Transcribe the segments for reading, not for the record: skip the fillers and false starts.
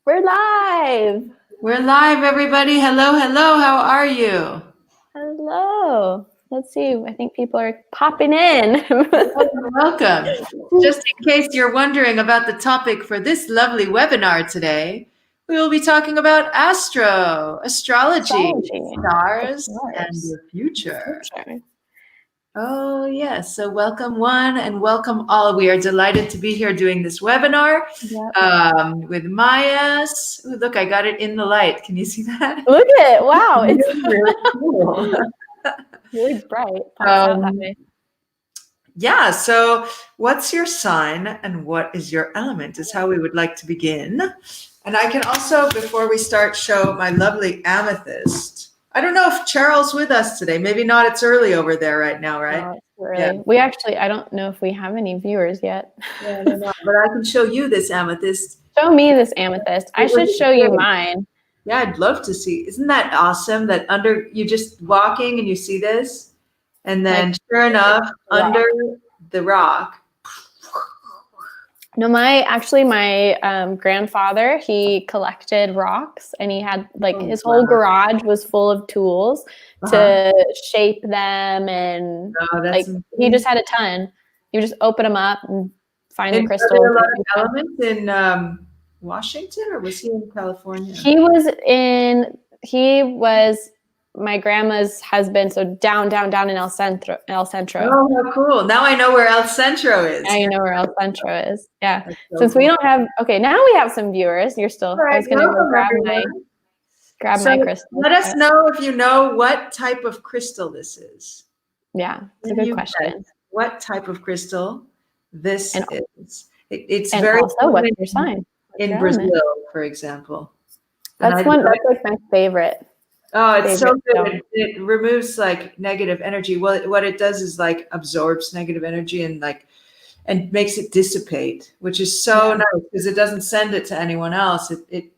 We're live. We're live, everybody. Hello, hello. How are you? Hello. Let's see. I think people are popping in. Welcome. Just in case you're wondering about the topic for this lovely webinar today, we will be talking about astrology, stars, and your future. Oh, yes. So welcome one and welcome all. We are delighted to be here doing this webinar with Maya. Ooh, look, I got it in the light. Can you see that? Look at it. Wow. It's really cool. Really bright. Pops out that way. Yeah. So what's your sign and what is your element is how we would like to begin. And I can also, before we start, show my lovely amethyst. I don't know if Cheryl's with us today. Maybe not. It's early over there right now, right? Oh, yeah. We actually, I don't know if we have any viewers yet. Yeah, no, but I can show you this amethyst. Show me this amethyst. I should show you mine. Yeah, I'd love to see. Isn't that awesome that you just walking and you see this? And then sure enough, under the rock. No, my grandfather, he collected rocks and he had his whole garage was full of tools to shape them. And he just had a ton. You just open them up and find the crystals. Are there a lot of elements in Washington, or was he in California? He was my grandma's husband, so down in El Centro. Oh, how cool. Now I know where El Centro is. Now you know where El Centro is. Yeah. So since we don't have, now we have some viewers. You're still, I was going to go grab my crystal. Let us know if you know what type of crystal this is. Yeah, it's a good question. What type of crystal this is. It's and very also what's your sign? In Brazil, for example. That's that's my favorite. Oh, it's so good. It removes negative energy. Well, what it does is absorbs negative energy and makes it dissipate, which is so nice because it doesn't send it to anyone else. It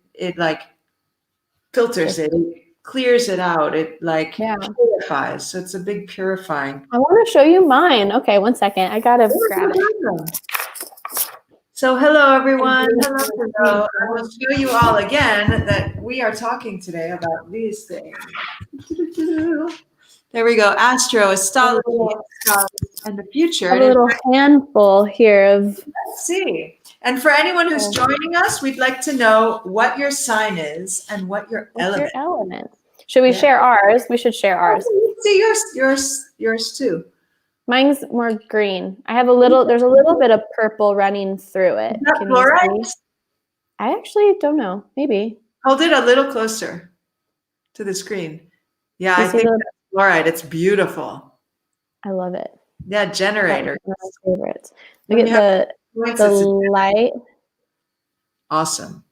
filters it clears it out. It purifies. So it's a big purifying. I want to show you mine. Okay, one second. I gotta grab it. So hello, everyone. Hello. I will show you all again that we are talking today about these things. There we go. Astrology, and the future. A little handful here of. Let's see. And for anyone who's joining us, we'd like to know what your sign is and what your element. Should we share ours? We should share ours. See yours too. Mine's more green. There's a little bit of purple running through it. Is that fluorite? I actually don't know. Maybe. Hold it a little closer to the screen. Yeah, I think that's fluorite. It's beautiful. I love it. Yeah, generator. One of my favorites. Look at the light. Awesome.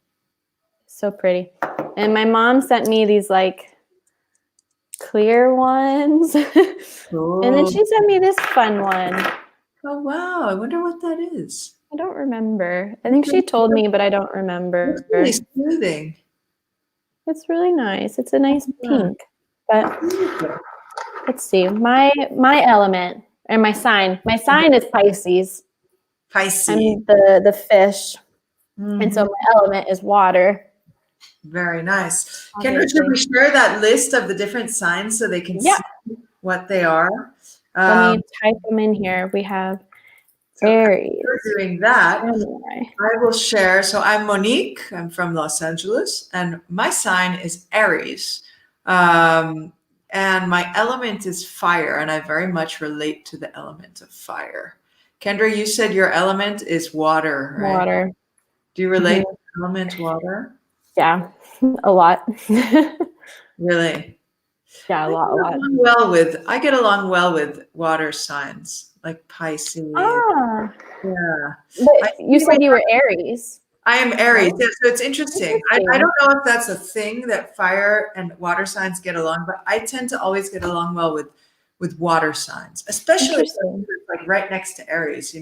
So pretty. And my mom sent me these clear ones. Cool. And then she sent me this fun one. Oh, wow. I wonder what that is. I don't remember. I think she told me, but I don't remember. It's really soothing. It's really nice. It's a nice pink. But let's see. My element and my sign. My sign is Pisces. Pisces. I'm the fish. Mm-hmm. And so my element is water. Very nice. Should we share that list of the different signs so they can see what they are? Let me type them in here. We have Aries. We're doing that. I will share. So I'm Monique. I'm from Los Angeles, and my sign is Aries. And my element is fire, and I very much relate to the element of fire. Kendra, you said your element is water, right? Water. Do you relate to the element water? Yeah, a lot. Really? Yeah, a lot. I get along well with water signs, like Pisces. Ah. Yeah. But you said you were Aries. I am Aries. Yeah, so it's interesting. I don't know if that's a thing that fire and water signs get along, but I tend to always get along well with water signs, especially right next to Aries,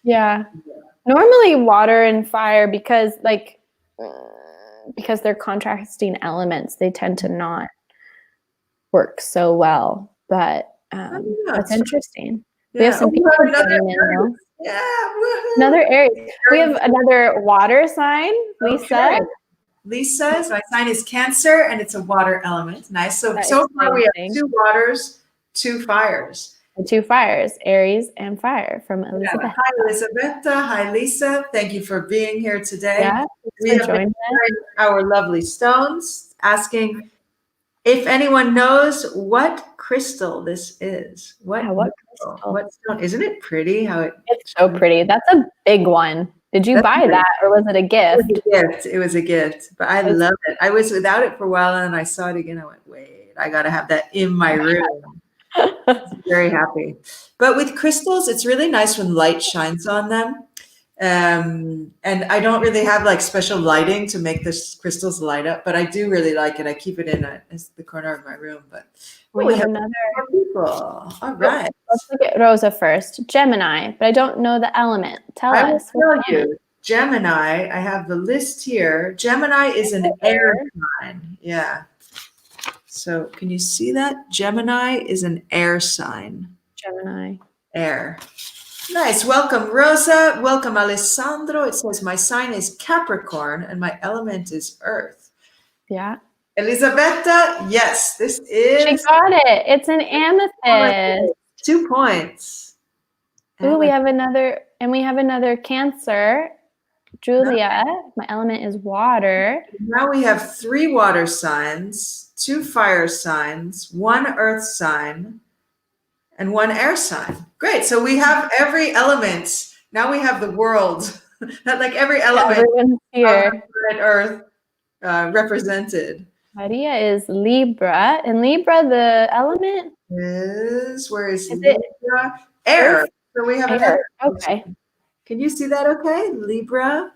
Yeah. Normally water and fire, because they're contrasting elements, they tend to not work so well. But that's interesting. Yeah. We have some people Yeah. Another Aries. We have another water sign, Lisa. Lisa. My sign is Cancer, and it's a water element. Nice. So far we have 2 waters, 2 fires. And 2 fires, Aries and fire from Elizabeth. Yeah. Hi, Elizabeth. Hi, Lisa. Thank you for being here today. Yeah, we have been our lovely stones, asking if anyone knows what crystal this is. What crystal? What stone? Isn't it pretty? It's so pretty. That's a big one. Did you buy that, or was it a gift? It was a gift, but I love it. I was without it for a while, and I saw it again. I went, wait, I got to have that in my room. Very happy. But with crystals, it's really nice when light shines on them. And I don't really have like special lighting to make the crystals light up, but I do really like it. I keep it in the corner of my room. But we have another people. All right. Let's look at Rosa first. Gemini, but I don't know the element. Tell us. I will tell you. Gemini, I have the list here. Gemini is an air sign. Yeah. So can you see that? Gemini is an air sign. Gemini. Air. Nice. Welcome, Rosa. Welcome, Alessandro. It says my sign is Capricorn and my element is Earth. Yeah. Elisabetta, yes, this is. She got it. It's an amethyst. 2 points. Ooh, we have another Cancer. Julia, my element is water. Now we have 3 water signs, 2 fire signs, 1 earth sign, and 1 air sign. Great. So we have every element. Now we have the world. Like every element here. On Earth represented. Maria is Libra. And Libra, the element is, where is Libra? Air. So we have air. Okay. Can you see that okay? Libra.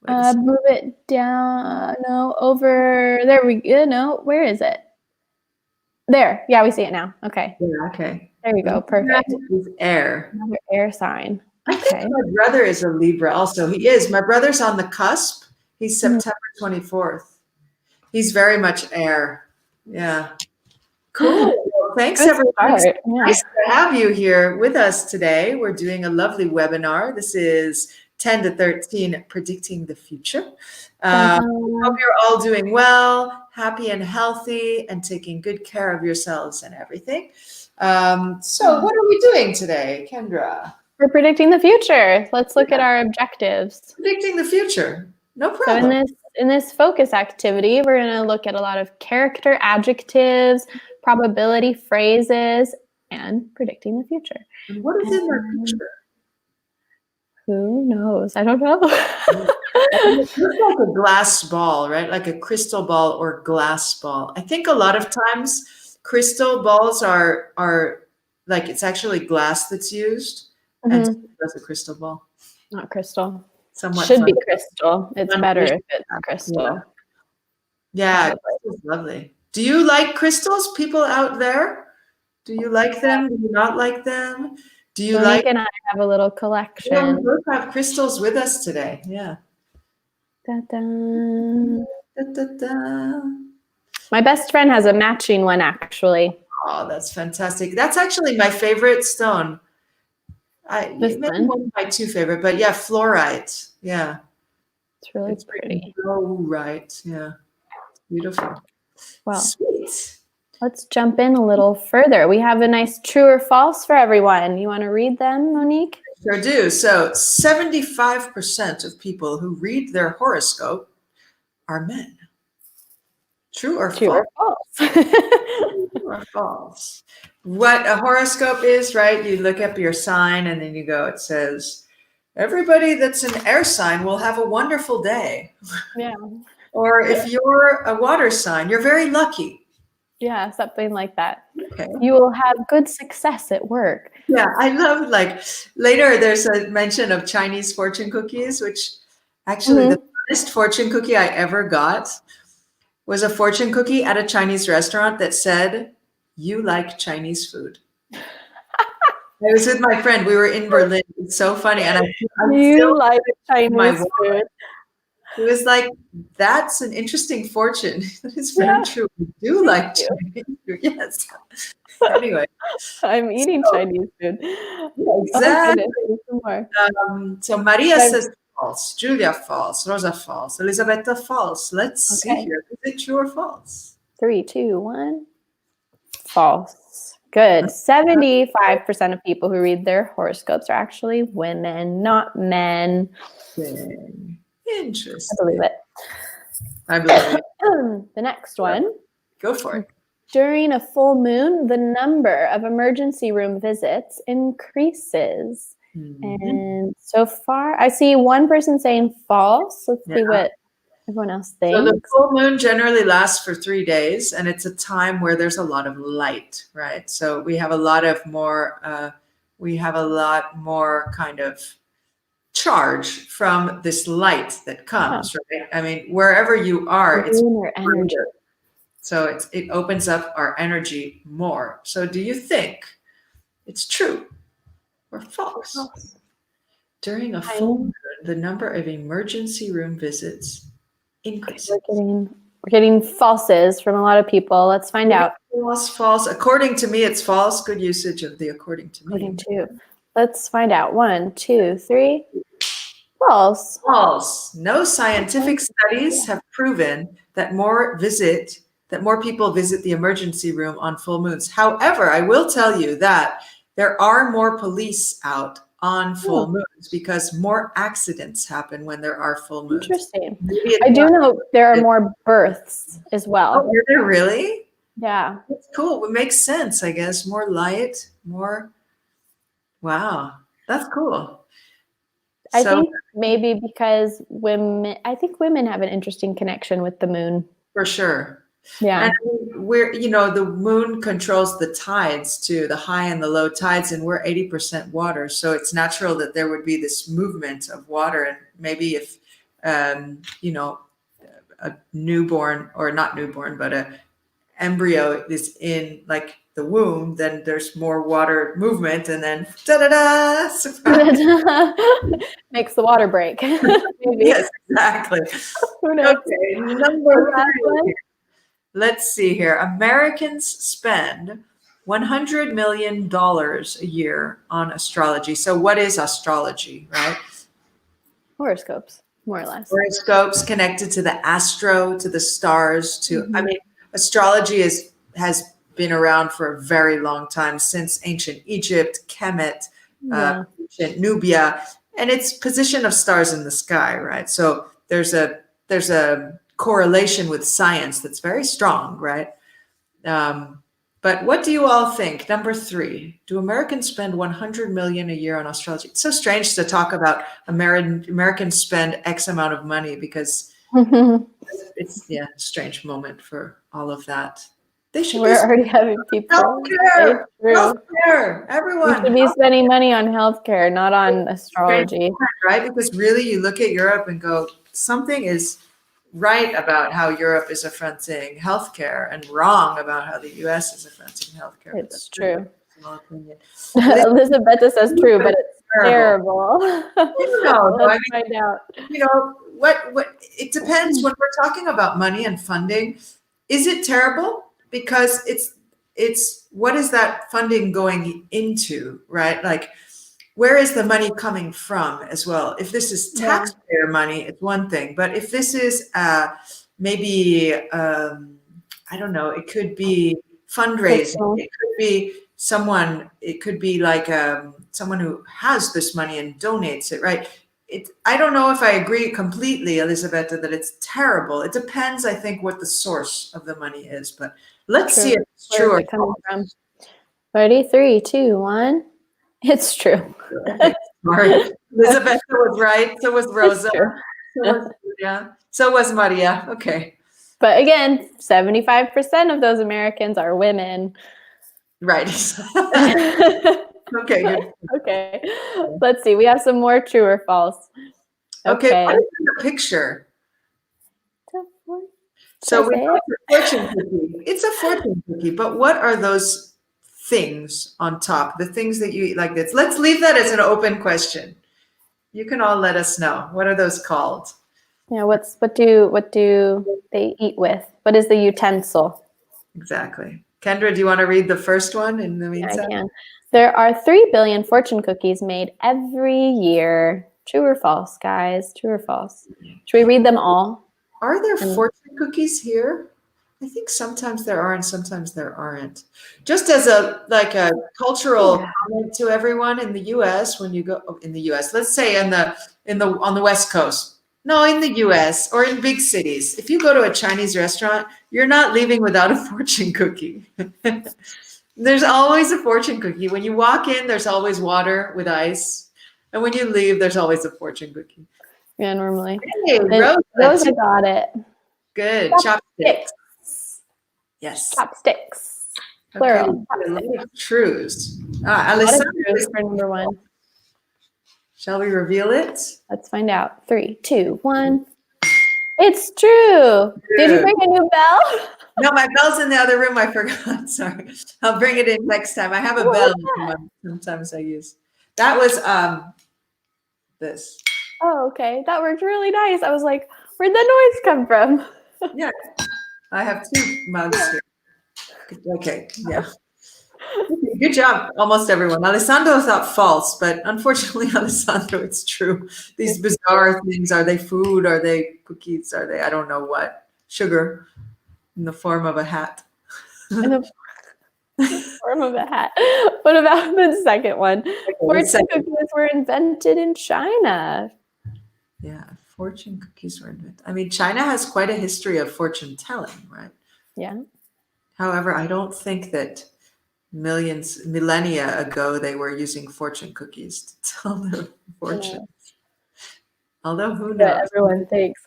Move it down. No, over. There we go. No, where is it? There. Yeah, we see it now. Okay. Yeah, okay. There you go. Perfect. Air. Another air sign. I think my brother is a Libra also. He is. My brother's on the cusp. He's September 24th. He's very much air. Yeah. Cool. Well, thanks, everybody. Yeah. Nice to have you here with us today. We're doing a lovely webinar. This is 10 to 13, Predicting the Future. Hope you're all doing well, happy and healthy, and taking good care of yourselves and everything. So what are we doing today, Kendra? We're predicting the future. Let's look at our objectives. Predicting the future. No problem. So in this focus activity, we're going to look at a lot of character adjectives, probability phrases, and predicting the future. And what is in that picture? Who knows? I don't know. It looks like a glass ball, right? Like a crystal ball or glass ball. I think a lot of times crystal balls are like it's actually glass that's used. And so that's a crystal ball. Not crystal. Somewhat should be crystal. It's better if it's crystal. Yeah, it's lovely. Do you like crystals, people out there? Do you like them? Do you not like them? Do you Monique and I have a little collection. Yeah, we both have crystals with us today. Yeah. Da-da. Da-da-da. My best friend has a matching one, actually. Oh, that's fantastic. That's actually my favorite stone. Maybe one of my 2 favorite, but yeah, fluorite. Yeah. It's really pretty. Fluorite. Yeah. Beautiful. Wow. Sweet. Let's jump in a little further. We have a nice true or false for everyone. You want to read them, Monique? Sure do. So 75% of people who read their horoscope are men. True or false? True or false? What a horoscope is, right? You look up your sign and then you go, it says, everybody that's an air sign will have a wonderful day. Yeah. Or if you're a water sign, you're very lucky. Yeah, something like that. Okay. You will have good success at work. Yeah, I love, like, later there's a mention of Chinese fortune cookies, which actually the best fortune cookie I ever got was a fortune cookie at a Chinese restaurant that said, "You like Chinese food." I was with my friend. We were in Berlin. It's so funny. And you like Chinese food. It was like, that's an interesting fortune. That is very true. We do like Chinese food. Yes. Anyway. I'm eating Chinese food. Exactly. Oh, so Maria says false. Julia, false. Rosa, false. Elisabetta, false. Let's see here. Is it true or false? 3, 2, 1. False. Good. 75% of people who read their horoscopes are actually women, not men. Interesting. I believe it. I believe it. The next one. Go for it. During a full moon, the number of emergency room visits increases. And so far, I see one person saying false. Let's see what everyone else thinks. So the full moon generally lasts for 3 days, and it's a time where there's a lot of light, right? So we have a lot more kind of charge from this light that comes, right? I mean, wherever you are, it's energy. So it opens up our energy more. So do you think it's true or false? During a full moon, the number of emergency room visits increases. We're getting falses from a lot of people. Let's find out. False. According to me, it's false. Good usage of the according to me. Let's find out. 1, 2, 3. False. False. No scientific studies have proven that more people visit the emergency room on full moons. However, I will tell you that there are more police out on full moons because more accidents happen when there are full moons. Interesting. I do know there are more births as well. Oh, are there really? Yeah. That's cool. It makes sense, I guess. More light, more. Wow. That's cool. I think maybe because women have an interesting connection with the moon. For sure. Yeah. And the moon controls the tides too, the high and the low tides, and we're 80% water. So it's natural that there would be this movement of water. And maybe if, a newborn, or not newborn, but a embryo is in like the womb, then there's more water movement, and then da-da-da, surprise. Makes the water break. Yes, exactly. Okay, number 3. Let's see here. Americans spend $100 million a year on astrology. So what is astrology, right? Horoscopes, more or less. Horoscopes connected to the astro, to the stars, I mean, astrology has been around for a very long time, since ancient Egypt, Kemet, ancient Nubia, and it's position of stars in the sky, right? So there's a correlation with science that's very strong, right? But what do you all think? Number 3, do Americans spend $100 million a year on astrology? It's so strange to talk about Americans spend X amount of money, because it's a strange moment for all of that. We're already having people. Healthcare. Everyone. We should be spending money on healthcare, not on astrology. Right? Because really, you look at Europe and go, something is right about how Europe is affronting healthcare and wrong about how the US is affronting healthcare. It's true. Elisabetta says true, but it's terrible. Let's find out. What it depends. When we're talking about money and funding, is it terrible? Because it's what is that funding going into, right? Like, where is the money coming from as well? If this is taxpayer money, it's one thing. But if this is maybe, I don't know, it could be fundraising. It could be someone, it could be like someone who has this money and donates it, right? I don't know if I agree completely, Elisabetta, that it's terrible. It depends, I think, what the source of the money is. But let's see if it's true or false. Ready? 3, 2, 1. It's true. Sorry. Elisabetta was right. So was Rosa. So was Maria. Okay. But again, 75% of those Americans are women. Right. Okay. Good. Okay. Let's see. We have some more true or false. Okay. What is in the picture? So we know it's a fortune cookie. It's a fortune cookie, but what are those things on top? The things that you eat like this? Let's leave that as an open question. You can all let us know. What are those called? Yeah. What do they eat with? What is the utensil? Exactly. Kendra, do you want to read the first one in the meantime? I can. There are 3 billion fortune cookies made every year. True or false, guys? True or false? Should we read them all? Are there fortune cookies here? I think sometimes there are and sometimes there aren't. Just as a cultural comment to everyone in the US, when you go in the US, let's say on the West Coast. No, in the US or in big cities, if you go to a Chinese restaurant, you're not leaving without a fortune cookie. There's always a fortune cookie. When you walk in, there's always water with ice. And when you leave, there's always a fortune cookie. Yeah, normally. Hey, Rosa got it. Good. Chopsticks. Yes. Chopsticks. Plural. Okay. Trues. Alessandro is for number one. Shall we reveal it? Let's find out. 3, 2, 1. It's true. Did you bring a new bell? No, my bell's in the other room. I forgot. Sorry. I'll bring it in next time. I have a bell sometimes I use. That was this. Oh, okay. That worked really nice. I was like, where'd the noise come from? Yeah. I have 2 mugs here. Okay. Yeah. Good job, almost everyone. Alessandro thought false, but unfortunately, Alessandro, it's true. These bizarre things, are they food? Are they cookies? Are they, I don't know what, sugar in the form of a hat? In the form of a hat. What about the second one? Fortune cookies were invented in China. Yeah, fortune cookies were invented. I mean, China has quite a history of fortune telling, right? Yeah. However, I don't think that millennia ago, they were using fortune cookies to tell their fortunes. Although who knows? Yeah, everyone thinks.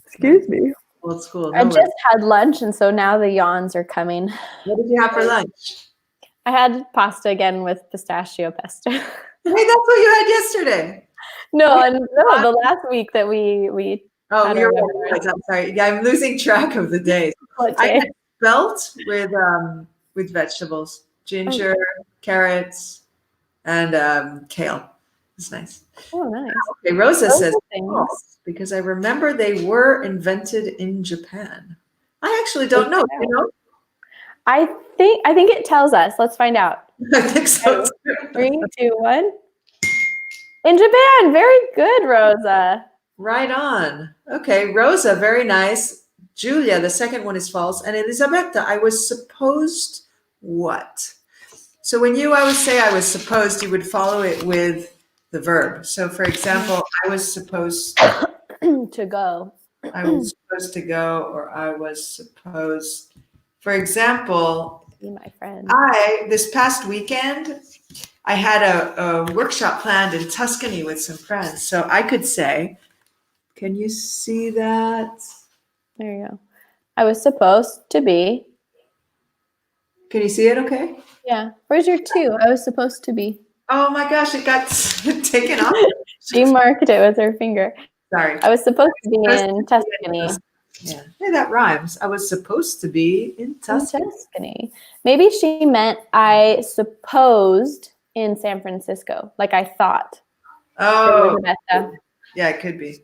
Excuse me. Old school. I just had lunch, and so now the yawns are coming. What did you have for lunch? I had pasta again with pistachio pesto. Hey, that's what you had yesterday. No, the last week that we. Oh, you're right. I'm sorry. Yeah, I'm losing track of the days. I had spelt with vegetables, ginger, carrots, and kale. It's nice. Oh, nice. Okay, Rosa says false, because I remember they were invented in Japan. I actually don't know. You know? I think it tells us. Let's find out. I think so. 3, 2, 1. In Japan. Very good, Rosa. Right on. Okay, Rosa, very nice. Julia, the second one is false. And Elisabetta, I was supposed what? So when you always say I was supposed, you would follow it with the verb. So for example, I was supposed to go. I was supposed to go, or I was supposed, for example, be my friend. This past weekend, I had a workshop planned in Tuscany with some friends. So I could say, can you see that? There you go. I was supposed to be. Can you see it okay? Yeah. Where's your 2? I was supposed to be. Oh my gosh, it got taken off. She marked it with her finger. Sorry. I was supposed to be in Tuscany. Yeah. Hey, that rhymes. I was supposed to be in Tuscany. Maybe she meant I supposed in San Francisco. Like I thought. Oh. Yeah, it could be.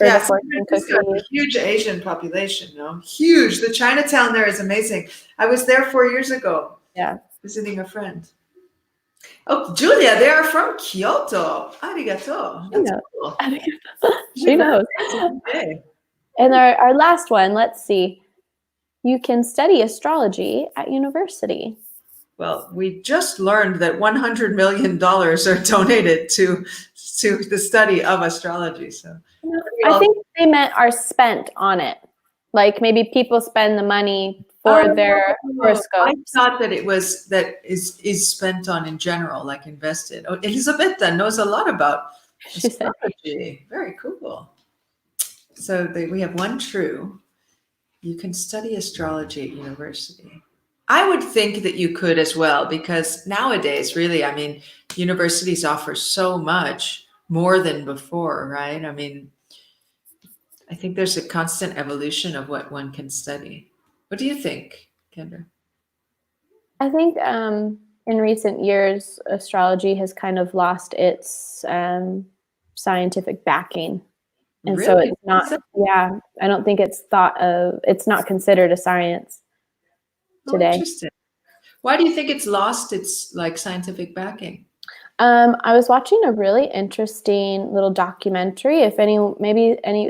Yeah, San Francisco has a huge Asian population, no? Huge. The Chinatown there is amazing. I was there 4 years ago. Yeah. Visiting a friend. Oh, Julia, they are from Kyoto. Arigato. That's cool. She knows. And our last one, let's see. You can study astrology at university. Well, we just learned that $100 million are donated to the study of astrology. So I think they meant are spent on it. Like maybe people spend the money for their horoscopes. I thought that it was is spent on in general, like invested. Oh, Elisabetta knows a lot about astrology. Very cool. So we have one true. You can study astrology at university. I would think that you could as well, because nowadays, really, I mean, universities offer so much more than before, right? I mean, I think there's a constant evolution of what one can study. What do you think, Kendra? I think in recent years, astrology has kind of lost its scientific backing. And really? So it's not, I don't think it's not considered a science today. Interesting. Why do you think it's lost its like scientific backing? I was watching a really interesting little documentary. If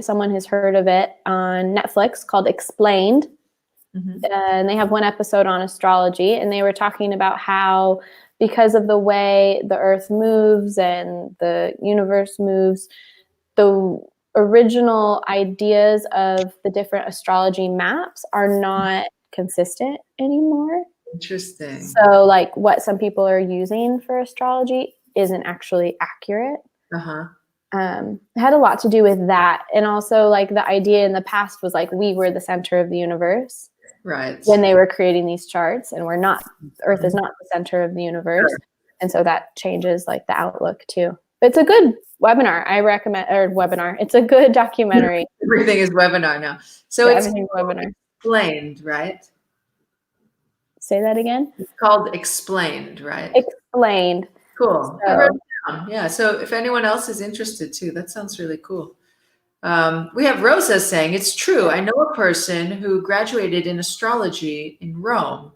someone has heard of it on Netflix called Explained. And they have one episode on astrology, and they were talking about how because of the way the earth moves and the universe moves, the original ideas of the different astrology maps are not consistent anymore. Interesting. So like what some people are using for astrology isn't actually accurate. It had a lot to do with that. And also like the idea in the past was like we were the center of the universe. Right. When they were creating these charts, and we're not, Earth is not the center of the universe. Sure. And so that changes like the outlook too. But it's a good webinar. I recommend, or webinar. It's a good documentary. Everything is webinar now. So yeah, it's webinar. Explained, right? Say that again. It's called Explained, right? Explained. Cool. I wrote it down. Yeah. So if anyone else is interested too, that sounds really cool. We have Rosa saying, it's true. I know a person who graduated in astrology in Rome.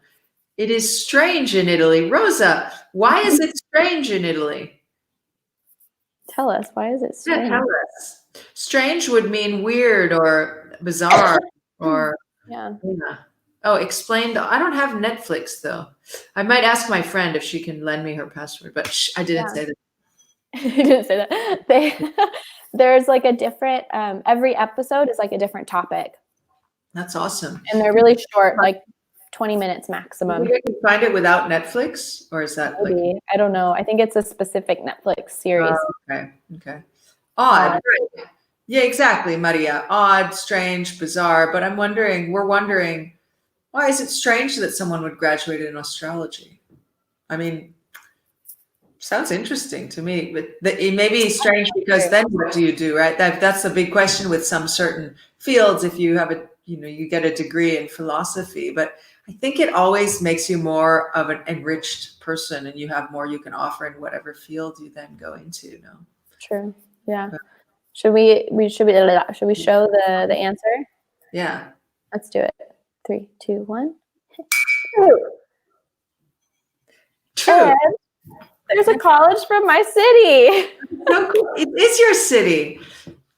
It is strange in Italy. Rosa, why is it strange in Italy? Tell us, why is it strange? Yeah, tell us. Strange would mean weird or bizarre or yeah. Oh, explained. I don't have Netflix though. I might ask my friend if she can lend me her password, but I didn't say that. You didn't say that. There's like a different, every episode is like a different topic. That's awesome. And they're really short, like 20 minutes maximum. You can find it without Netflix, or is that maybe? Like, I don't know. I think it's a specific Netflix series. Okay. Odd. Right. Yeah, exactly, Maria. Odd, strange, bizarre. But we're wondering, why is it strange that someone would graduate in astrology? I mean, sounds interesting to me, but it may be strange because then what do you do, right? That's the big question with some certain fields. If you have you get a degree in philosophy, but I think it always makes you more of an enriched person, and you have more you can offer in whatever field you then go into. No. True. Yeah. Should we show the answer? Yeah. Let's do it. 3, 2, 1. True. And there's a college from my city. So cool. It is your city.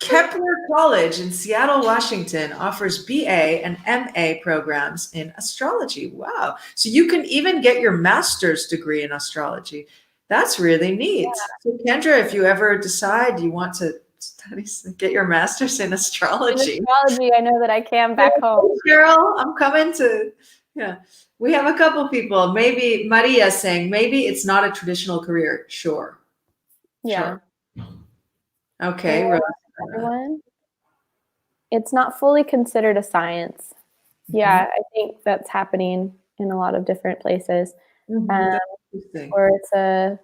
Kepler College in Seattle, Washington offers BA and MA programs in astrology. Wow. So you can even get your master's degree in astrology. That's really neat. Yeah. So Kendra, if you ever decide you want to get your master's in astrology. I know that I can back home. Cheryl, I'm coming to, We have a couple people, maybe Maria saying, maybe it's not a traditional career. Sure. Yeah. Sure. Okay. Everyone, it's not fully considered a science. Yeah, I think that's happening in a lot of different places. Or it's a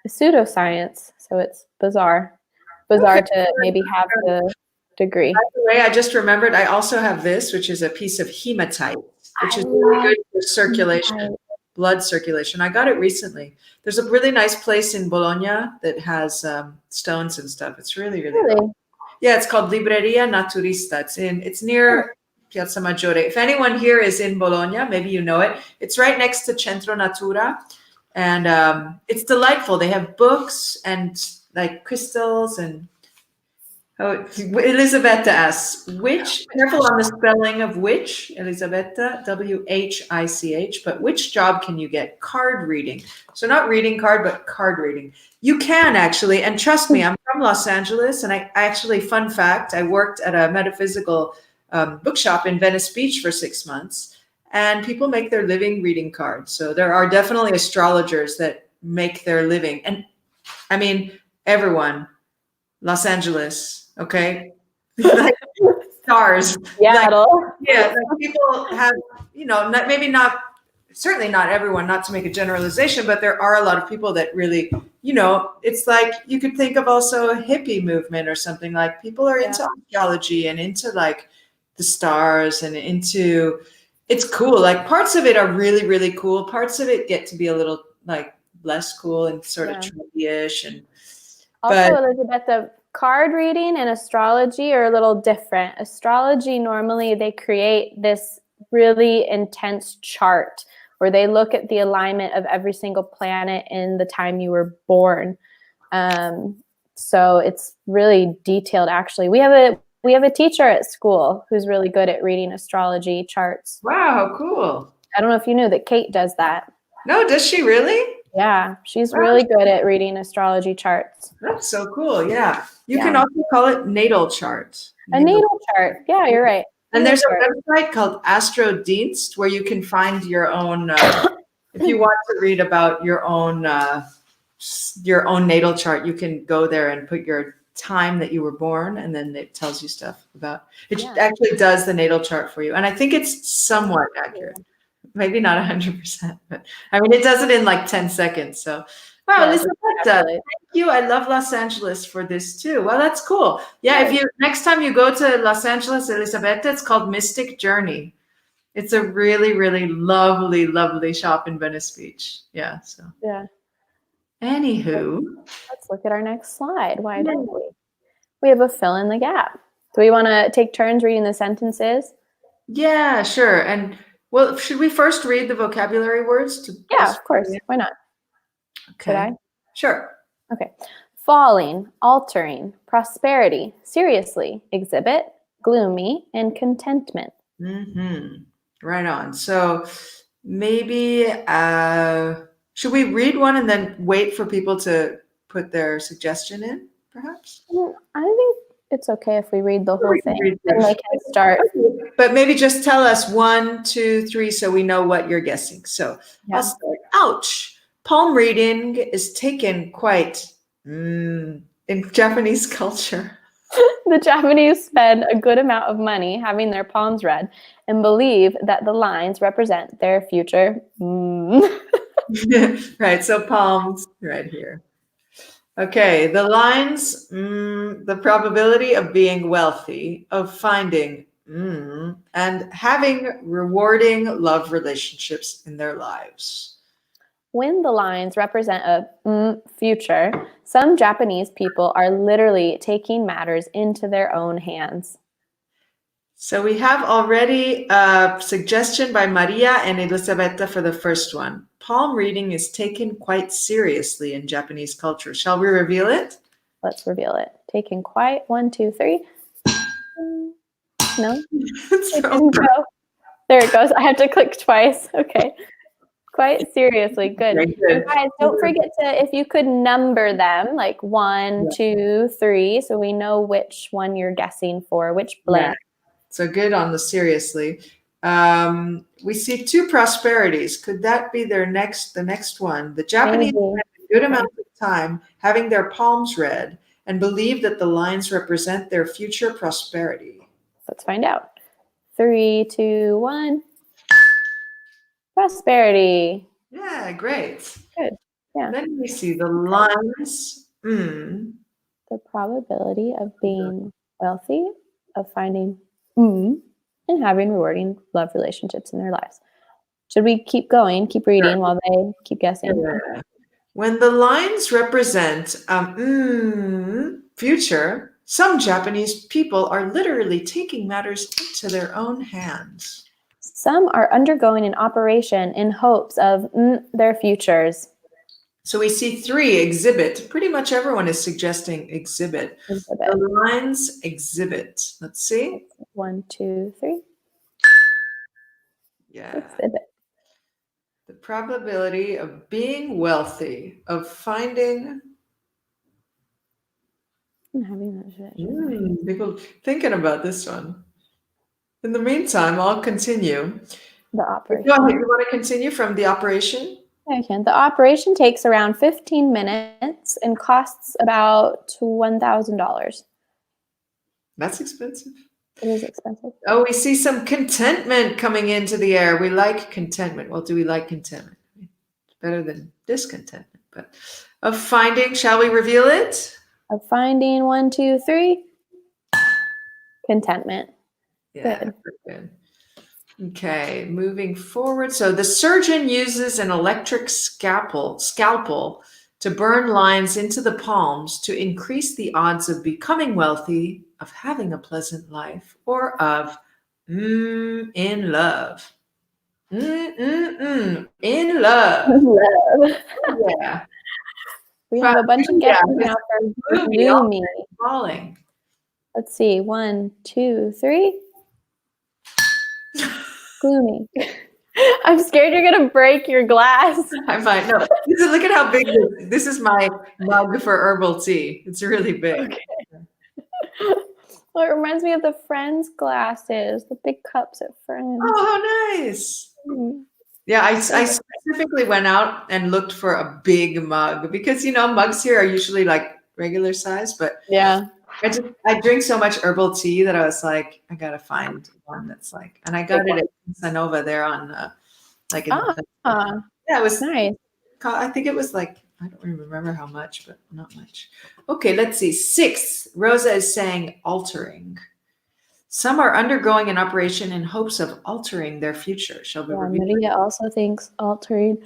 pseudoscience, so it's bizarre to maybe have the degree. By the way, I just remembered I also have this, which is a piece of hematite, which is really good for circulation, blood circulation. I got it recently. There's a really nice place in Bologna that has stones and stuff. It's really, really cool. Yeah, it's called Libreria Naturista. It's near Piazza Maggiore. If anyone here is in Bologna, maybe you know it. It's right next to Centro Natura, and it's delightful. They have books and like crystals and. Oh, Elisabetta asks, careful on the spelling of which, Elisabetta, W-H-I-C-H, but which job can you get? Card reading. So not reading card, but card reading. You can actually, and trust me, I'm from Los Angeles, and I actually, fun fact, I worked at a metaphysical bookshop in Venice Beach for 6 months, and people make their living reading cards. So there are definitely astrologers that make their living. And I mean, everyone, Los Angeles, okay, like stars. Seattle. Like people have, certainly not everyone, not to make a generalization, but there are a lot of people that really, it's like you could think of also a hippie movement or something, like people are into astrology and into like the stars and into, it's cool. Like parts of it are really, really cool. Parts of it get to be a little like less cool and sort of trendy-ish. And also, Elizabeth, the card reading and astrology are a little different. Astrology, normally they create this really intense chart where they look at the alignment of every single planet in the time you were born. So it's really detailed. Actually, we have a teacher at school who's really good at reading astrology charts. Wow, cool. I don't know if you knew that Kate does that. No, does she really? Yeah, she's really good at reading astrology charts. That's so cool. Yeah. You can also call it natal chart. A natal chart. Yeah, you're right. And there's a website called Astrodienst where you can find your own, if you want to read about your own natal chart, you can go there and put your time that you were born, and then it tells you stuff about it. Actually does the natal chart for you. And I think it's somewhat accurate. Maybe not 100%, but I mean, it does it in like 10 seconds. So, wow, Elisabetta, thank you. I love Los Angeles for this too. Well, that's cool. Yeah, if you next time you go to Los Angeles, Elisabetta, it's called Mystic Journey. It's a really, really lovely, lovely shop in Venice Beach. Yeah. So. Yeah. Anywho, let's look at our next slide. Why don't we? We have a fill in the gap. Do we want to take turns reading the sentences? Yeah, sure. And well, should we first read the vocabulary words? Yeah, of course. Why not? Okay. Should I? Sure. Okay. Falling, altering, prosperity, seriously, exhibit, gloomy, and contentment. Mm-hmm. Right on. So maybe should we read one and then wait for people to put their suggestion in, perhaps? I think it's okay if we read the whole thing and they can start. Okay. But maybe just tell us 1, 2, 3 so we know what you're guessing. So I'll start. Ouch. Palm reading is taken quite in Japanese culture. The Japanese spend a good amount of money having their palms read and believe that the lines represent their future. Right, so palms right here. Okay, the lines, the probability of being wealthy, of finding, and having rewarding love relationships in their lives. When the lines represent a future, some Japanese people are literally taking matters into their own hands. So we have already a suggestion by Maria and Elisabetta for the first one. Palm reading is taken quite seriously in Japanese culture. Shall we reveal it? Let's reveal it. Taken quite. 1, 2, 3. No? Go. There it goes. I have to click twice. Okay. Quite seriously. Good. Good. Guys, don't forget to, if you could number them, like 1, 2, 3, so we know which one you're guessing for, which blank. Yeah. So good on the seriously. We see 2 prosperities. Could that be the next one? The Japanese spend a good amount of time having their palms read and believe that the lines represent their future prosperity. Let's find out. 3, 2, 1. Prosperity. Yeah, great. Good. Yeah. Then we see the lines. The probability of being wealthy, of finding and having rewarding love relationships in their lives. Should we keep going, keep reading while they keep guessing? Yeah. When the lines represent future, some Japanese people are literally taking matters into their own hands. Some are undergoing an operation in hopes of their futures. So we see 3, exhibit. Pretty much everyone is suggesting exhibit. The lines exhibit. Let's see. 1, 2, 3. Yeah. Exhibit. The probability of being wealthy, of finding. And having that. People thinking about this one. In the meantime, I'll continue. The operation. Go ahead. You want to continue from the operation? I can. The operation takes around 15 minutes and costs about $1,000. That's expensive. It is expensive. Oh, we see some contentment coming into the air. We like contentment. Well, do we like contentment? It's better than discontentment. But of finding, shall we reveal it? Of finding, 1, 2, 3. Contentment. Yeah, good. Okay, moving forward. So the surgeon uses an electric scalpel to burn lines into the palms to increase the odds of becoming wealthy, of having a pleasant life, or of in love. In love. Love. Yeah. We have a bunch of guesses now for gloomy. Falling. Let's see. 1, 2, 3. Gloomy. I'm scared you're gonna break your glass. I might. No. Look at how big this is. My mug for herbal tea. It's really big. Okay. Well, it reminds me of the Friends glasses, the big cups at Friends. Oh, nice. Yeah, I specifically went out and looked for a big mug because, mugs here are usually like regular size, but yeah, I drink so much herbal tea that I was like, I gotta find one that's like, and I got it at Sanova there on yeah, it was nice. I think it was like, I don't remember how much, but not much. Okay, let's see. 6, Rosa is saying altering. Some are undergoing an operation in hopes of altering their future. Shall we review? Maria also thinks altering.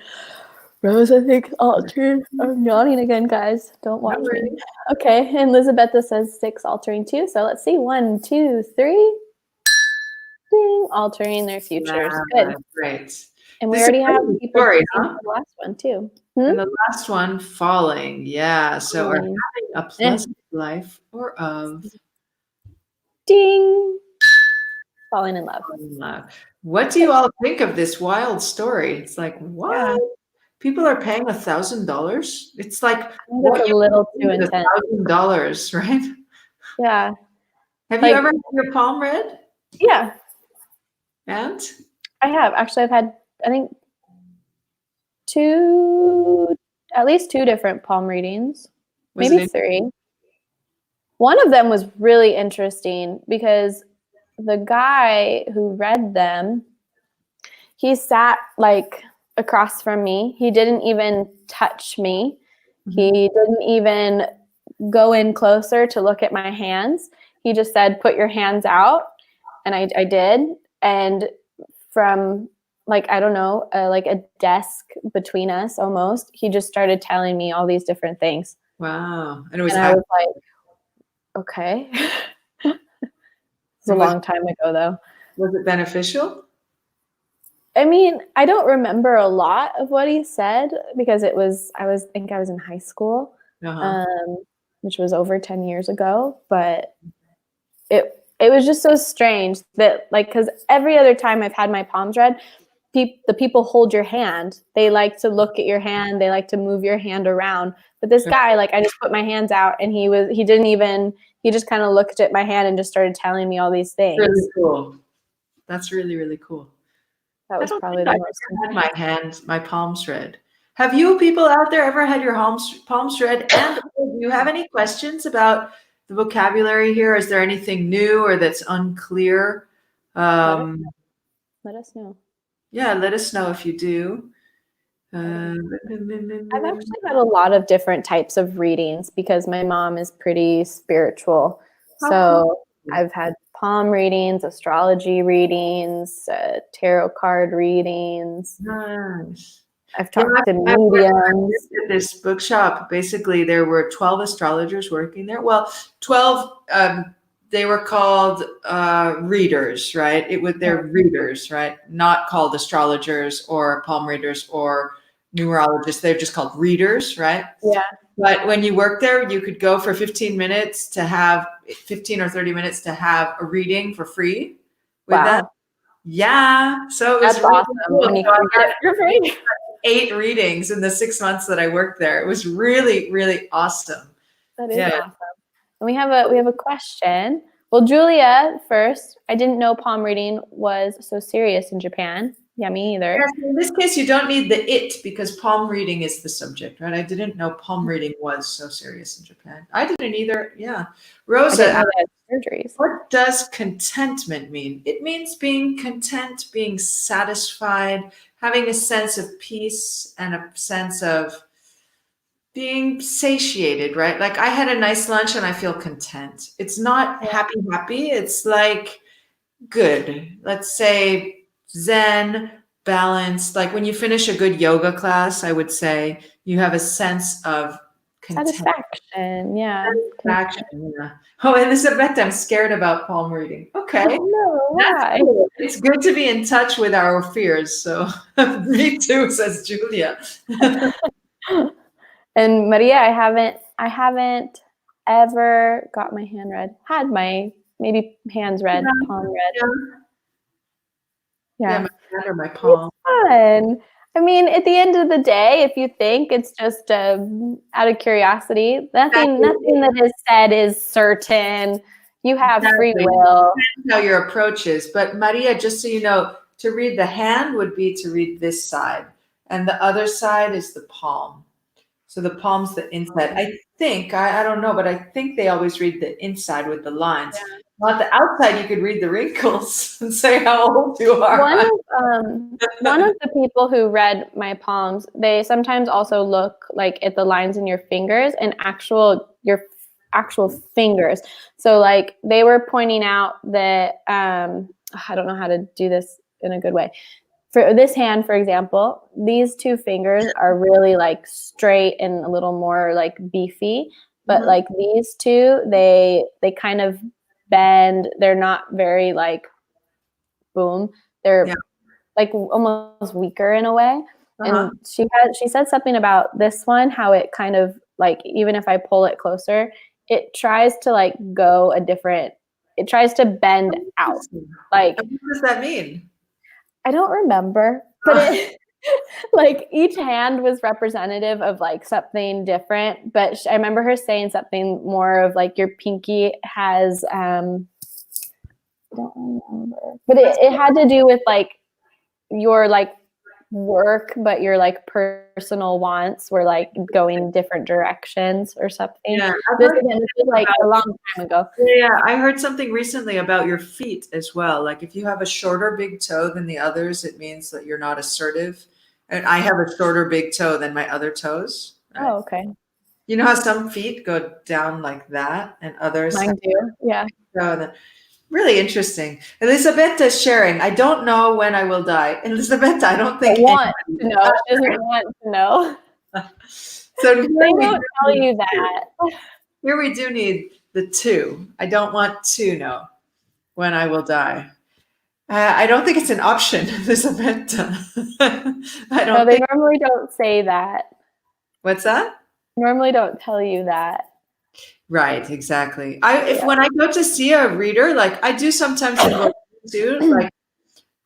Rosa thinks altering. I'm yawning again, guys. Don't watch me. Okay, and Elizabeth says 6 altering too. So let's see. 1, 2, 3. Ding, altering their futures. Good. Great. And we already have people the last one too. And the last one, falling. Yeah. So are having a pleasant life or of. Ding. Falling in love. What do you all think of this wild story? It's like, what? Yeah. People are paying $1,000. It's like a little too intense. $1,000, right? Yeah. Have you ever had your palm read? Yeah. And? I have. Actually, I've had, I think, at least 2 different palm readings. Maybe 3. One of them was really interesting because the guy who read them, he sat like across from me. He didn't even touch me. Mm-hmm. He didn't even go in closer to look at my hands. He just said, put your hands out. And I did. And from like, I don't know, like a desk between us almost, he just started telling me all these different things. Wow. And I was like, okay. It's a long time ago, though. Was it beneficial? I mean, I don't remember a lot of what he said because I think I was in high school, which was over 10 years ago. But it was just so strange that, like, because every other time I've had my palms read, the people hold your hand. They like to look at your hand. They like to move your hand around. But this guy, like, I just put my hands out, and he just kind of looked at my hand and just started telling me all these things. Really cool. That's really, really cool. That was probably the most. Had my palms read. Have you people out there ever had your palms read? And do you have any questions about the vocabulary here? Is there anything new or that's unclear? Let us know. Yeah, let us know if you do. I've actually had a lot of different types of readings because my mom is pretty spiritual. So I've had palm readings, astrology readings, tarot card readings. Nice. I've talked to mediums. At this bookshop, basically, there were 12 astrologers working there. Well, 12. They were called readers, right? They're readers, right? Not called astrologers or palm readers or numerologists. They're just called readers, right? Yeah. But when you work there, you could go for 15 minutes to have 15 or 30 minutes to have a reading for free with them. Yeah. So it was really awesome. Cool. When you for free. 8 readings in the 6 months that I worked there. It was really, really awesome. That is awesome. And we have a question. Well, Julia, first, I didn't know palm reading was so serious in Japan. Yeah, me either. Yes, in this case, you don't need the it because palm reading is the subject, right? I didn't know palm reading was so serious in Japan. I didn't either. Yeah. Rosa, surgeries. What does contentment mean? It means being content, being satisfied, having a sense of peace and a sense of being satiated, right? Like I had a nice lunch and I feel content. It's not happy. It's like good. Let's say Zen, balanced. Like when you finish a good yoga class, I would say you have a sense of Satisfaction, yeah. Satisfaction, yeah. Oh, Elizabeth, I'm scared about palm reading. Okay. No, why? Cool. It's good to be in touch with our fears. So me too, says Julia. And Maria, I haven't ever got my hand read. Had my maybe hands read, palm read. Yeah, my hand or my palm. It's fun. I mean, at the end of the day, if you think it's just out of curiosity, nothing that is said is certain. You have free will. Depends how your approach is. But Maria, just so you know, to read the hand would be to read this side, and the other side is the palm. So the palm's the inside. I think, I don't know, but I think they always read the inside with the lines. Yeah. Not the outside, you could read the wrinkles and say how old you are. One of the people who read my palms, they sometimes also look like at the lines in your fingers and your actual fingers. So like they were pointing out that, I don't know how to do this in a good way. For this hand, for example, these two fingers are really like straight and a little more like beefy, but like these two, they kind of bend. They're not very like boom. They're like almost weaker in a way. And she said something about this one, how it kind of like, even if I pull it closer, it tries to like it tries to bend out. Like, what does that mean? I don't remember, but like each hand was representative of like something different. But I remember her saying something more of like your pinky has, I don't remember, but it had to do with like your like work, but your like personal wants were like going different directions or something. Yeah, this was like a long time ago. Yeah, I heard something recently about your feet as well. Like if you have a shorter big toe than the others, it means that you're not assertive. And I have a shorter big toe than my other toes. Right? Oh, okay. You know how some feet go down like that and others? Mine do, yeah. So really interesting. Elisabetta is sharing. I don't know when I will die. Elisabetta, I don't think. I want to know. She doesn't want to know. So they won't tell you that. Here we do need the 2. I don't want to know when I will die. I don't think it's an option, Elisabetta. No, they normally don't say that. What's that? Normally don't tell you that. Right, exactly. When I go to see a reader, like I do sometimes too, like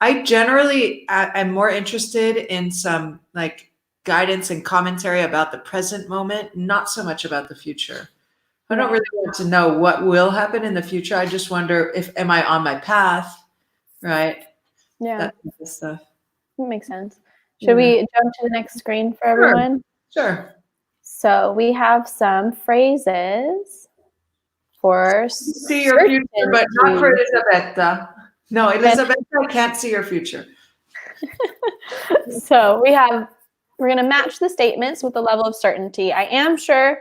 I generally am more interested in some like guidance and commentary about the present moment, not so much about the future. I don't really want to know what will happen in the future. I just wonder am I on my path, right? Yeah. That kind of stuff. That makes sense. Should we jump to the next screen for everyone? Sure. So we have some phrases for see your future, but not for Elisabetta. No, Elisabetta, I can't see your future. So we're going to match the statements with the level of certainty. I am sure,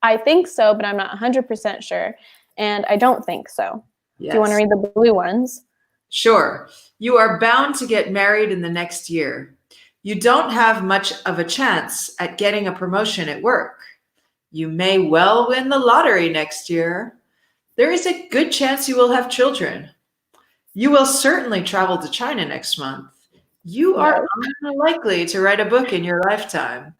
I think so, but I'm not 100% sure. And I don't think so. Yes. Do you want to read the blue ones? Sure. You are bound to get married in the next year. You don't have much of a chance at getting a promotion at work. You may well win the lottery next year. There is a good chance you will have children. You will certainly travel to China next month. You are unlikely to write a book in your lifetime.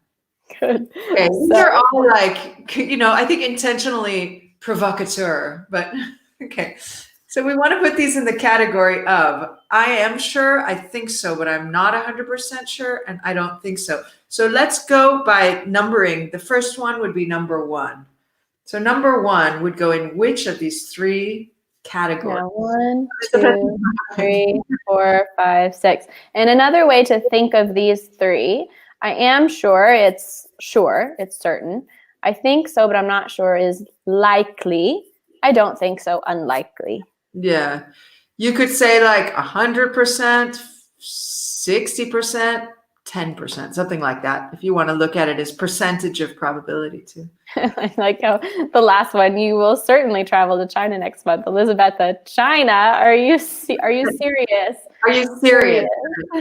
Good. Okay, these are all like, I think intentionally provocateur, but okay. So we want to put these in the category of, I am sure, I think so, but I'm not 100% sure, and I don't think so. So let's go by numbering. The first one would be number 1. So number 1 would go in which of these 3 categories? Yeah, 1, 2, 3, 4, 5, 6. And another way to think of these 3, I am sure, it's certain. I think so, but I'm not sure is likely. I don't think so, unlikely. Yeah. You could say like 100%, 60%, 10%, something like that. If you want to look at it as percentage of probability too. I like how the last one, you will certainly travel to China next month. Elizabetta, China? Are you serious? Are you serious?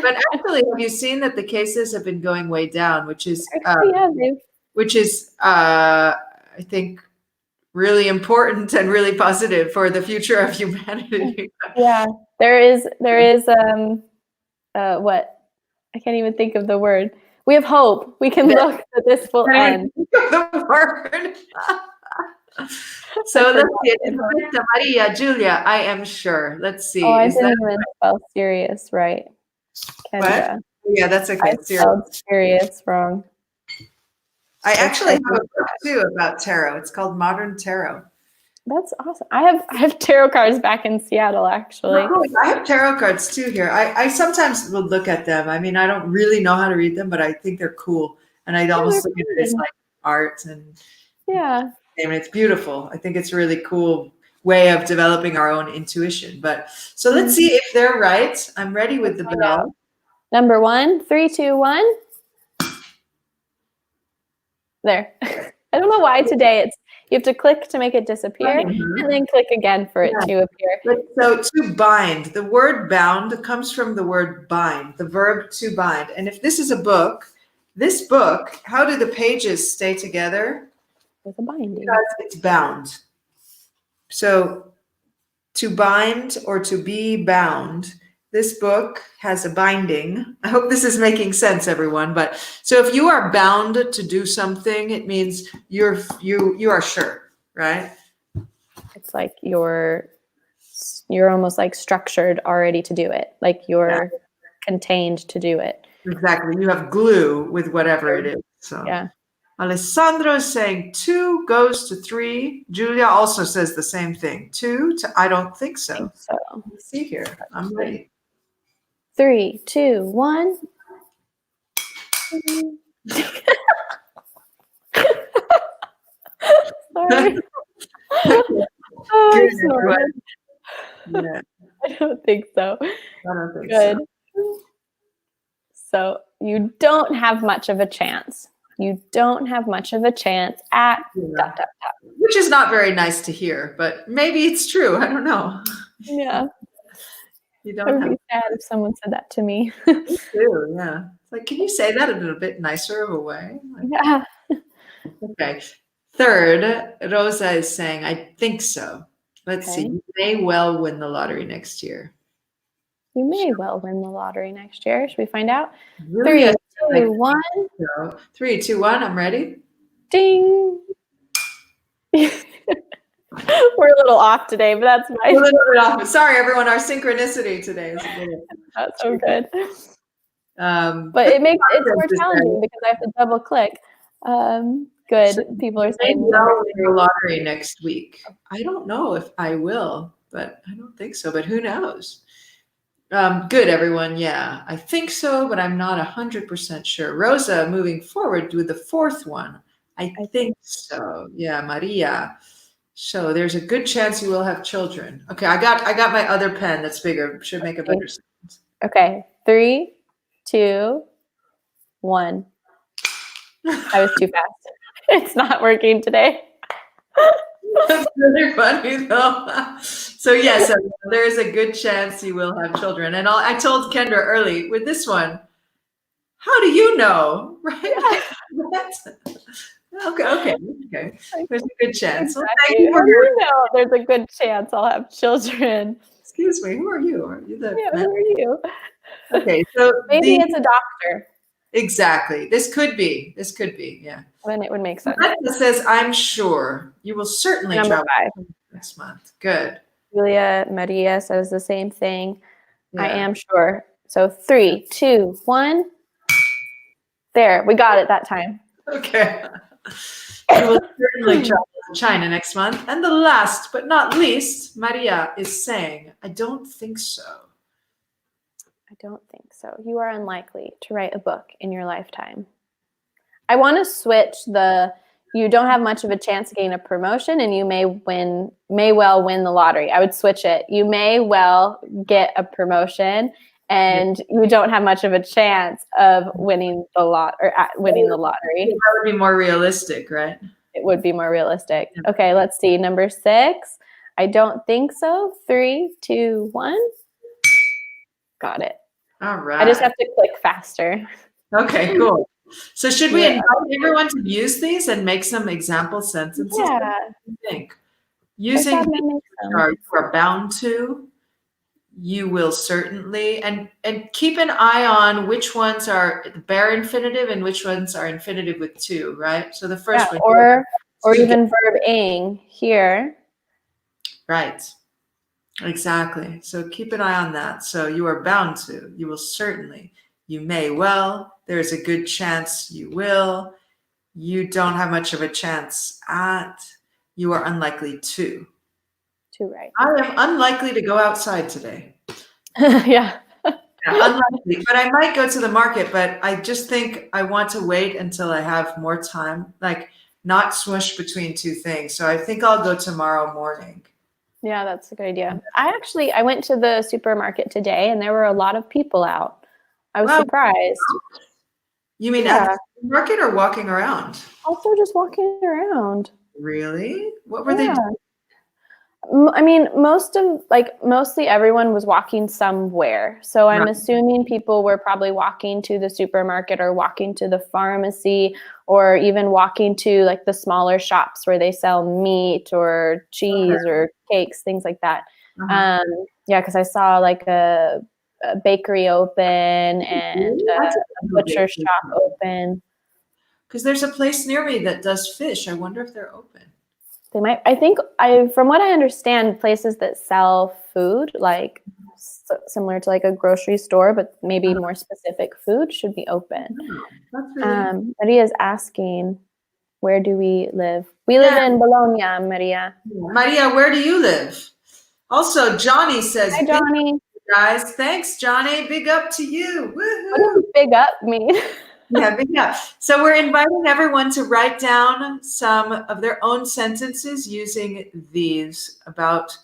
But actually, have you seen that the cases have been going way down, which is actually, which is, I think, really important and really positive for the future of humanity. Yeah, there is what? I can't even think of the word. We have hope. We can look that this will end. The word. So let's see. Maria, Julia, I am sure. Let's see. Oh, I didn't even spell serious right. Kendra. What? Yeah, that's okay. I spelled serious wrong. I actually have a book too about tarot. It's called Modern Tarot. That's awesome. I have tarot cards back in Seattle, actually. Oh, I have tarot cards too here. I sometimes will look at them. I mean, I don't really know how to read them, but I think they're cool. And I'd almost look at it as like art and yeah. And it's beautiful. I think it's a really cool way of developing our own intuition. But so let's see if they're right. I'm ready with the bell. Number 1, 3, 2, 1. There. I don't know why today you have to click to make it disappear and then click again for it to appear. So to bind, the word bound comes from the word bind, the verb to bind. And if this is a book, this book, how do the pages stay together? With a binding. Because it's bound. So to bind or to be bound, this book has a binding. I hope this is making sense, everyone. But so if you are bound to do something, it means you are sure, right? It's like you're almost like structured already to do it. Like you're contained to do it. Exactly. You have glue with whatever it is. So yeah. Alessandro is saying 2 goes to 3. Julia also says the same thing. 2 to I don't think so. Let's see here. I'm ready. 3, 2, 1. Sorry. Yeah. I don't think so. I don't think Good. So you don't have much of a chance. You don't have much of a chance at ... Which is not very nice to hear, but maybe it's true. I don't know. Yeah. You I would be sad if someone said that to me. Me too, yeah. It's like, can you say that in a bit nicer of a way? Like, yeah. Okay. 3rd, Rosa is saying, I think so. Let's see. You may well win the lottery next year. You may well win the lottery next year. Should we find out? 3, 2, 1. 3, 2, 1. I'm ready. Ding. We're a little off today, but that's fine. A little bit off. Sorry, everyone. Our synchronicity today is a little. That's so good. But it's more challenging because I have to double click. Good. So people are saying win the lottery next week. I don't know if I will, but I don't think so. But who knows? Good, everyone. Yeah, I think so, but I'm not 100% sure. Rosa, moving forward with the 4th one. I think so. Yeah, Maria. So there's a good chance you will have children. Okay, I got my other pen that's bigger. Should make a better sense. Okay, 3, 2, 1. I was too fast. It's not working today. That's really funny though. So yes, there is a good chance you will have children. And I told Kendra early with this one, how do you know? Right? Okay. There's a good chance. Exactly. Well, you know there's a good chance I'll have children. Excuse me, who are you? Are you the who are you? Okay, so maybe it's a doctor. Exactly. This could be, yeah. Then it would make sense. It says, I'm sure you will certainly travel 5 next month. Good. Julia Maria says the same thing. Yeah. I am sure. So 3, 2, 1. There, we got it that time. Okay. You will certainly travel to China next month. And the last but not least, Maria is saying, I don't think so. I don't think so. You are unlikely to write a book in your lifetime. I want to switch you don't have much of a chance of getting a promotion and you may well win the lottery. I would switch it. You may well get a promotion and you don't have much of a chance of winning the lottery. That would be more realistic, right? It would be more realistic. Okay, let's see. Number 6. I don't think so. 3, 2, 1. Got it. All right. I just have to click faster. Okay, cool. So should we invite everyone to use these and make some example sentences? Yeah. What do you think? Using you are bound to, you will certainly, and keep an eye on which ones are the bare infinitive and which ones are infinitive with to, right? So the first one. Or even verb ing here. Right. Exactly. So keep an eye on that. So you are bound to, you will certainly, you may well, there's a good chance you will, you don't have much of a chance at, you are unlikely to. Right. I am unlikely to go outside today. Yeah. Unlikely, but I might go to the market, but I just think I want to wait until I have more time, like not smush between two things. So I think I'll go tomorrow morning. Yeah, that's a good idea. I went to the supermarket today and there were a lot of people out. I was surprised. You mean at the supermarket or walking around? Also just walking around. Really? What were they doing? I mean, mostly everyone was walking somewhere. So I'm assuming people were probably walking to the supermarket or walking to the pharmacy or even walking to like the smaller shops where they sell meat or cheese or cakes, things like that. Yeah, because I saw like a bakery open and a butcher shop open. Because there's a place near me that does fish. I wonder if they're open. They might. I think from what I understand, places that sell food, like similar to like a grocery store, but maybe more specific food, should be open. That's really Maria's asking, where do we live? We live in Bologna, Maria. Maria, where do you live? Also, Johnny says, hi, Johnny. Guys, thanks, Johnny. Big up to you. Woo-hoo. What does big up mean? Yeah, big up. So we're inviting everyone to write down some of their own sentences using these about,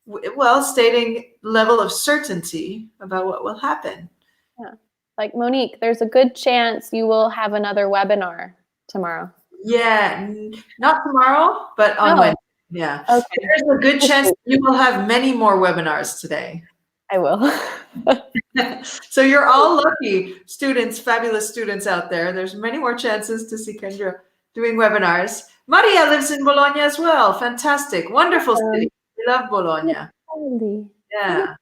well, stating level of certainty about what will happen. Yeah. Like Monique, there's a good chance you will have another webinar tomorrow. Yeah, not tomorrow, but on Wednesday. Yeah. Okay. There's a good chance you will have many more webinars today. I will. So you're all lucky students, fabulous students out there. There's many more chances to see Kendra doing webinars. Maria lives in Bologna as well. Fantastic. Wonderful city. We love Bologna. Yeah.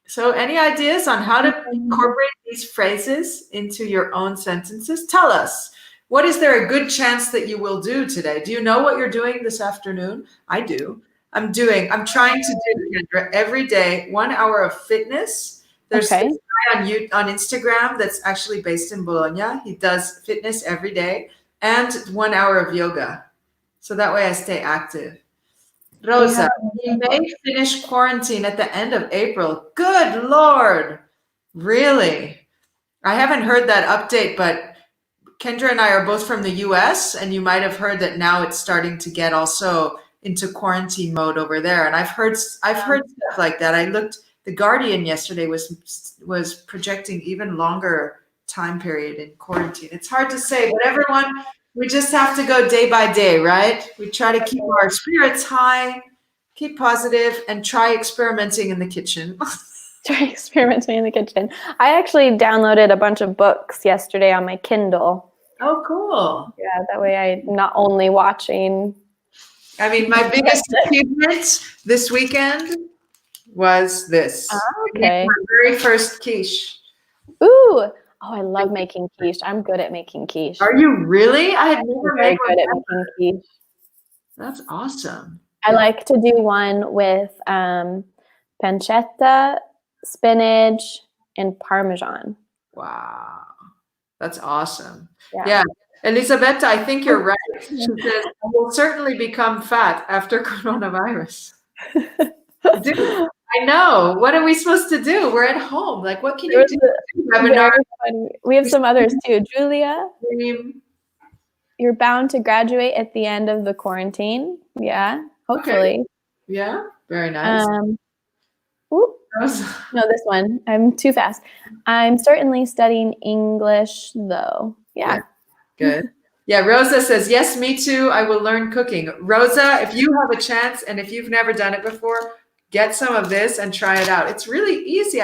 So any ideas on how to incorporate these phrases into your own sentences? Tell us. What is there a good chance that you will do today? Do you know what you're doing this afternoon? I do. I'm trying to do, Kendra, every day 1 hour of fitness. There's a guy on Instagram that's actually based in Bologna. He does fitness every day and 1 hour of yoga. So that way I stay active. Rosa, we may finish quarantine at the end of April. Good Lord. Really? I haven't heard that update, but Kendra and I are both from the US, and you might have heard that now it's starting to get also into quarantine mode over there. And I've heard stuff like that. I looked, The Guardian yesterday was projecting even longer time period in quarantine. It's hard to say, but everyone, we just have to go day by day, right? We try to keep our spirits high, keep positive, and try experimenting in the kitchen. Try experimenting in the kitchen. I actually downloaded a bunch of books yesterday on my Kindle. Oh, cool. Yeah, that way I'm not only watching. I mean, my biggest achievement this weekend was this. Okay. My very first quiche. Ooh. Oh, I love making quiche. I'm good at making quiche. Are you really? I had never very good at making quiche. That's awesome. I like to do one with pancetta, spinach, and Parmesan. Wow. That's awesome. Yeah. Elisabetta, I think you're right. She says, I will certainly become fat after coronavirus. Dude, I know. What are we supposed to do? We're at home. Like, what can you do? We have some others too. Julia, you're bound to graduate at the end of the quarantine. Yeah, hopefully. Okay. Yeah, very nice. No, this one. I'm too fast. I'm certainly studying English, though. Yeah. Good. Yeah, Rosa says, yes, me too. I will learn cooking. Rosa, if you have a chance and if you've never done it before, get some of this and try it out. It's really easy.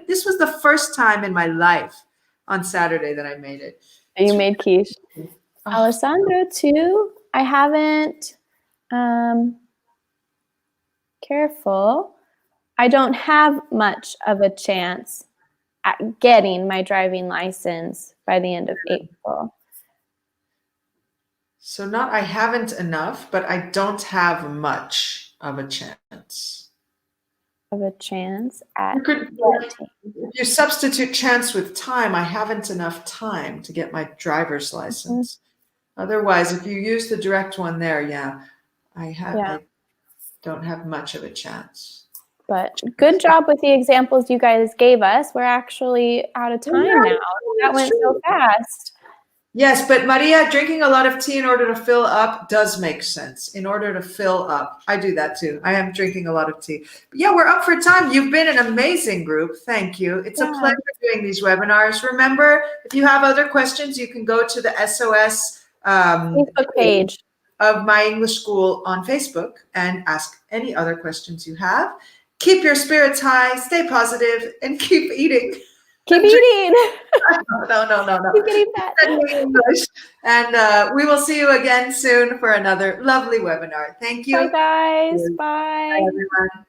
This was the first time in my life on Saturday that I made it. You made quiche. Alessandro too. I haven't. Careful. I don't have much of a chance at getting my driving license by the end of April. So not I haven't enough, but I don't have much of a chance. Of a chance at if you substitute chance with time, I haven't enough time to get my driver's license. Otherwise, if you use the direct one there, I don't have much of a chance. But good job with the examples you guys gave us. We're actually out of time now. That went so fast. Yes, but Maria, drinking a lot of tea in order to fill up does make sense. In order to fill up. I do that too. I am drinking a lot of tea. But yeah, we're up for time. You've been an amazing group. Thank you. It's a pleasure doing these webinars. Remember, if you have other questions, you can go to the SOS Facebook page of My English School on Facebook and ask any other questions you have. Keep your spirits high, stay positive, and keep eating. Keep eating. No. Keep getting fat. English. And we will see you again soon for another lovely webinar. Thank you. Bye, guys. Bye. Bye, everyone.